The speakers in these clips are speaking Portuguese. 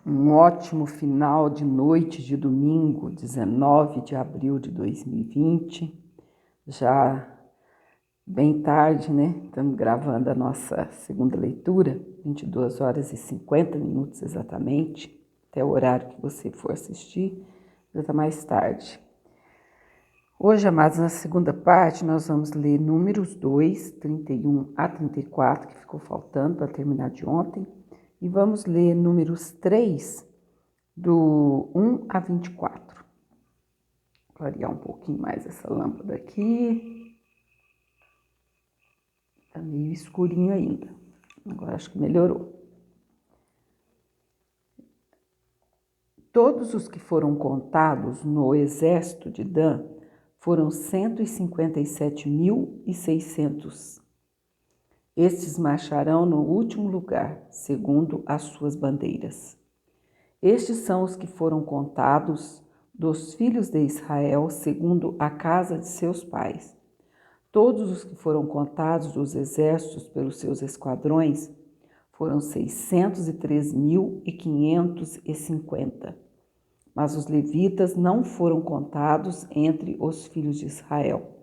Um ótimo final de noite de domingo, 19 de abril de 2020. Já bem tarde, né? Estamos gravando a nossa segunda leitura, 22 horas e 50 minutos exatamente, até o horário que você for assistir, já está mais tarde. Hoje, amados, na segunda parte, nós vamos ler Números 2, 31 a 34, que ficou faltando para terminar de ontem, e vamos ler Números 3, do 1 a 24. Vou clarear um pouquinho mais essa lâmpada aqui. Está meio escurinho ainda. Agora acho que melhorou. Todos os que foram contados no exército de Dan foram 157.600. Estes marcharão no último lugar, segundo as suas bandeiras. Estes são os que foram contados dos filhos de Israel, segundo a casa de seus pais. Todos os que foram contados dos exércitos pelos seus esquadrões foram 603.550. Mas os levitas não foram contados entre os filhos de Israel,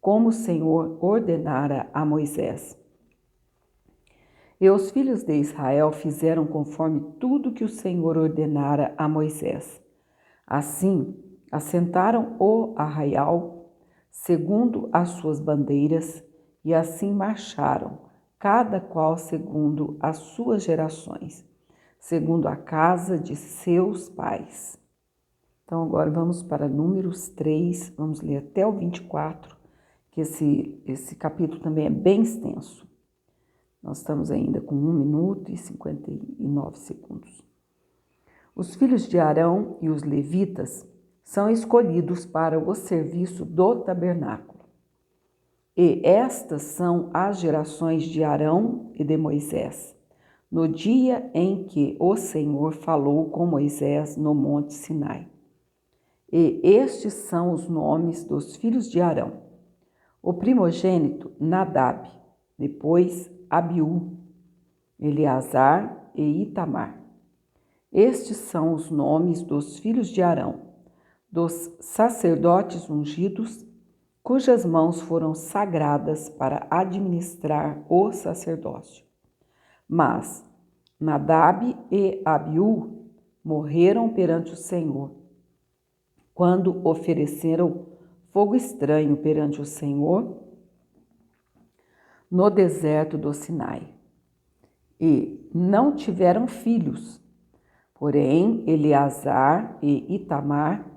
como o Senhor ordenara a Moisés. E os filhos de Israel fizeram conforme tudo que o Senhor ordenara a Moisés. Assim, assentaram o arraial, segundo as suas bandeiras, e assim marcharam, cada qual segundo as suas gerações, segundo a casa de seus pais. Então, agora vamos para Números 3, vamos ler até o 24, que esse capítulo também é bem extenso. Nós estamos ainda com 1 minuto e 59 segundos. Os filhos de Arão e os levitas são escolhidos para o serviço do tabernáculo. E estas são as gerações de Arão e de Moisés, no dia em que o Senhor falou com Moisés no monte Sinai. E estes são os nomes dos filhos de Arão. O primogênito, Nadab, depois Abiú, Eleazar e Itamar. Estes são os nomes dos filhos de Arão, dos sacerdotes ungidos, cujas mãos foram sagradas para administrar o sacerdócio. Mas Nadab e Abiú morreram perante o Senhor, quando ofereceram fogo estranho perante o Senhor no deserto do Sinai. E não tiveram filhos, porém Eleazar e Itamar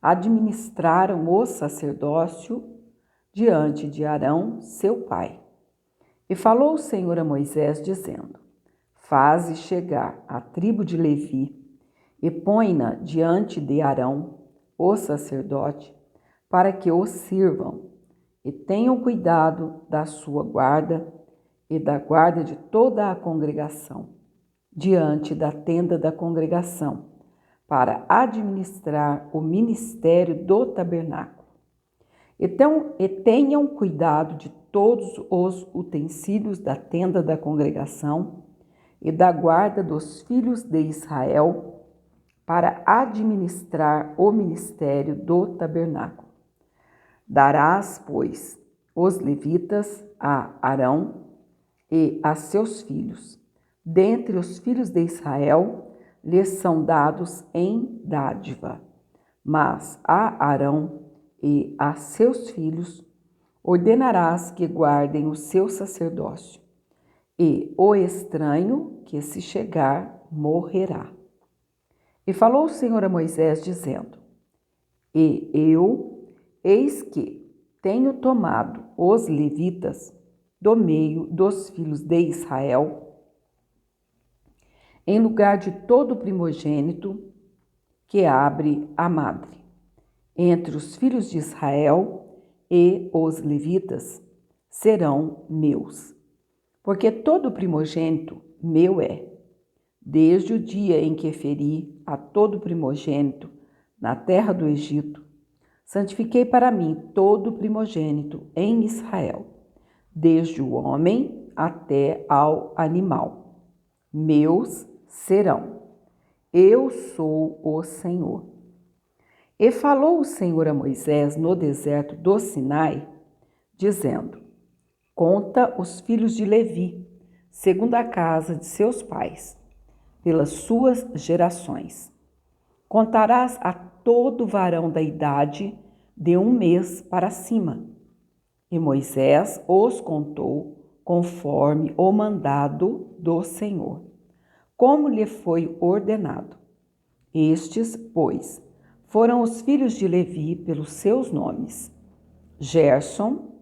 administraram o sacerdócio diante de Arão, seu pai. E falou o Senhor a Moisés, dizendo: Faze chegar a tribo de Levi e põe-na diante de Arão, o sacerdote, para que o sirvam, e tenham cuidado da sua guarda e da guarda de toda a congregação, diante da tenda da congregação, para administrar o ministério do tabernáculo. E tenham cuidado de todos os utensílios da tenda da congregação e da guarda dos filhos de Israel, para administrar o ministério do tabernáculo. Darás, pois, os levitas a Arão e a seus filhos. Dentre os filhos de Israel, lhes são dados em dádiva. Mas a Arão e a seus filhos ordenarás que guardem o seu sacerdócio, e o estranho que se chegar morrerá. E falou o Senhor a Moisés, dizendo: E eu, eis que tenho tomado os levitas do meio dos filhos de Israel, em lugar de todo primogênito que abre a madre, entre os filhos de Israel, e os levitas serão meus. Porque todo primogênito meu é, desde o dia em que feri a todo primogênito na terra do Egito, santifiquei para mim todo primogênito em Israel, desde o homem até ao animal. Meus serão. Eu sou o Senhor. E falou o Senhor a Moisés no deserto do Sinai, dizendo: Conta os filhos de Levi, segundo a casa de seus pais, pelas suas gerações. Contarás a todo varão da idade de 1 mês para cima. E Moisés os contou conforme o mandado do Senhor, como lhe foi ordenado. Estes, pois, foram os filhos de Levi pelos seus nomes: Gerson,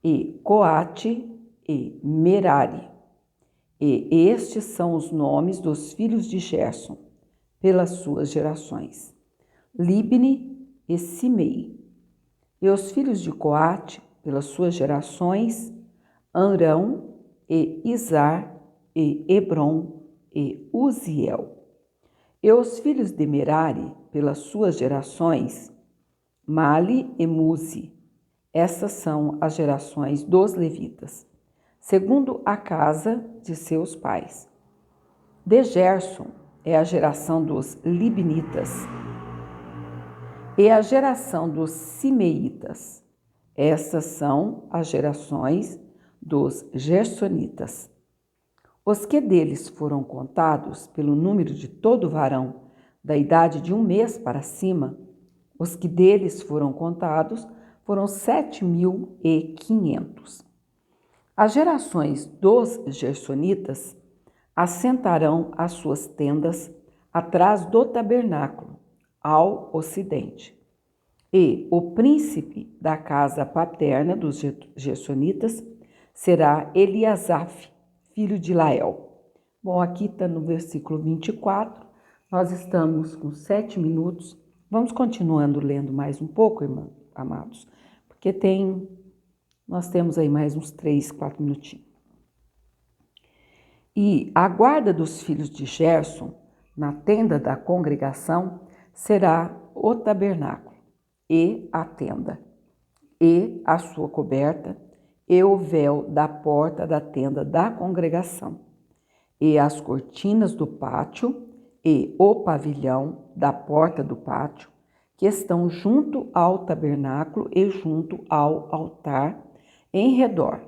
e Coate, e Merari. E estes são os nomes dos filhos de Gerson, pelas suas gerações: Libni e Simei. E os filhos de Coate, pelas suas gerações: Amrão, e Izar, e Hebron, e Uziel. E os filhos de Merari, pelas suas gerações: Mali e Muzi. Essas são as gerações dos levitas, segundo a casa de seus pais. De Gerson é a geração dos libnitas e a geração dos simeitas. Essas são as gerações dos gersonitas. Os que deles foram contados pelo número de todo varão da idade de 1 mês para cima, os que deles foram contados foram 7.500. As gerações dos gersonitas assentarão as suas tendas atrás do tabernáculo, ao ocidente. E o príncipe da casa paterna dos gersonitas será Eliasaf, filho de Lael. Bom, aqui está no versículo 24, nós estamos com 7 minutos. Vamos continuando lendo mais um pouco, irmãos, amados, porque nós temos aí mais uns 3, 4 minutinhos. E a guarda dos filhos de Gerson, na tenda da congregação, será o tabernáculo, e a tenda, e a sua coberta, e o véu da porta da tenda da congregação, e as cortinas do pátio, e o pavilhão da porta do pátio, que estão junto ao tabernáculo e junto ao altar, em redor,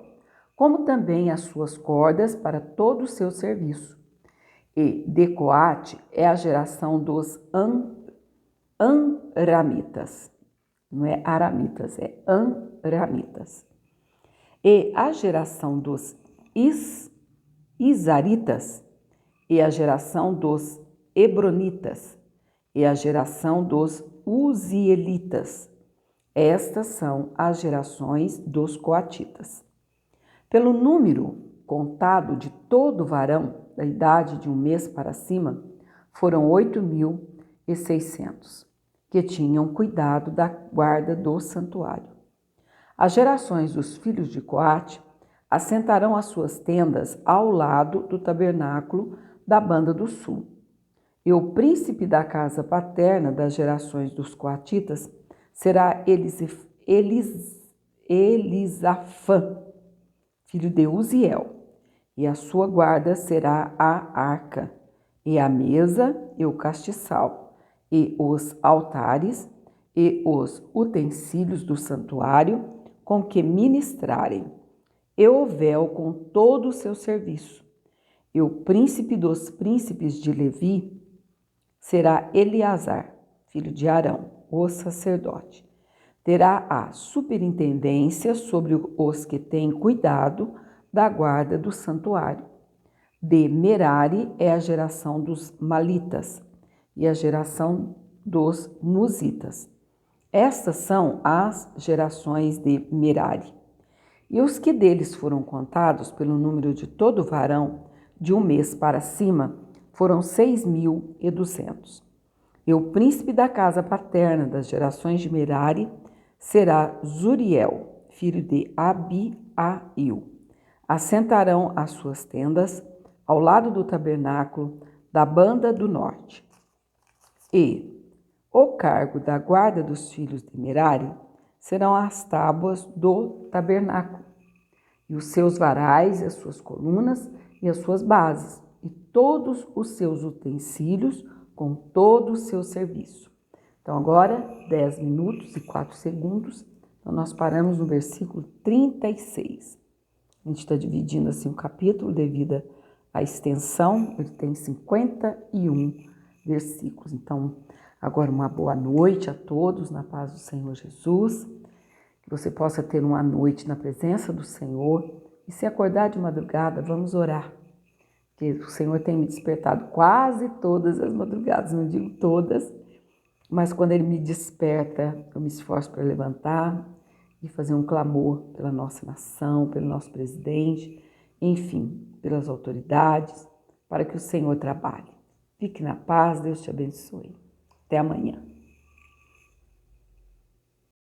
como também as suas cordas para todo o seu serviço. E de Coate é a geração dos Amramitas. Não é aramitas, é Amramitas. E a geração dos Izaritas, e a geração dos Hebronitas, e a geração dos Uzielitas. Estas são as gerações dos coatitas. Pelo número contado de todo varão da idade de 1 mês para cima, foram 8.600, que tinham cuidado da guarda do santuário. As gerações dos filhos de Coate assentarão as suas tendas ao lado do tabernáculo da banda do sul. E o príncipe da casa paterna das gerações dos coatitas será Elisafã, filho de Uziel, e a sua guarda será a arca, e a mesa, e o castiçal, e os altares, e os utensílios do santuário com que ministrarem, e o véu com todo o seu serviço. E o príncipe dos príncipes de Levi será Eleazar, filho de Arão, o sacerdote. Terá a superintendência sobre os que têm cuidado da guarda do santuário. De Merari é a geração dos Malitas e a geração dos Muzitas. Estas são as gerações de Merari. E os que deles foram contados pelo número de todo varão de 1 mês para cima foram 6.200. E o príncipe da casa paterna das gerações de Merari será Zuriel, filho de Abiail. Assentarão as suas tendas ao lado do tabernáculo da banda do norte. E o cargo da guarda dos filhos de Merari serão as tábuas do tabernáculo, e os seus varais, e as suas colunas, e as suas bases, e todos os seus utensílios com todo o seu serviço. Então agora, 10 minutos e 4 segundos, então nós paramos no versículo 36. A gente está dividindo assim o capítulo devido à extensão, ele tem 51 versículos. Então, agora uma boa noite a todos, na paz do Senhor Jesus, que você possa ter uma noite na presença do Senhor e se acordar de madrugada, vamos orar, porque o Senhor tem me despertado quase todas as madrugadas, não digo todas, mas quando Ele me desperta, eu me esforço para levantar e fazer um clamor pela nossa nação, pelo nosso presidente, enfim, pelas autoridades, para que o Senhor trabalhe. Fique na paz, Deus te abençoe. Até amanhã.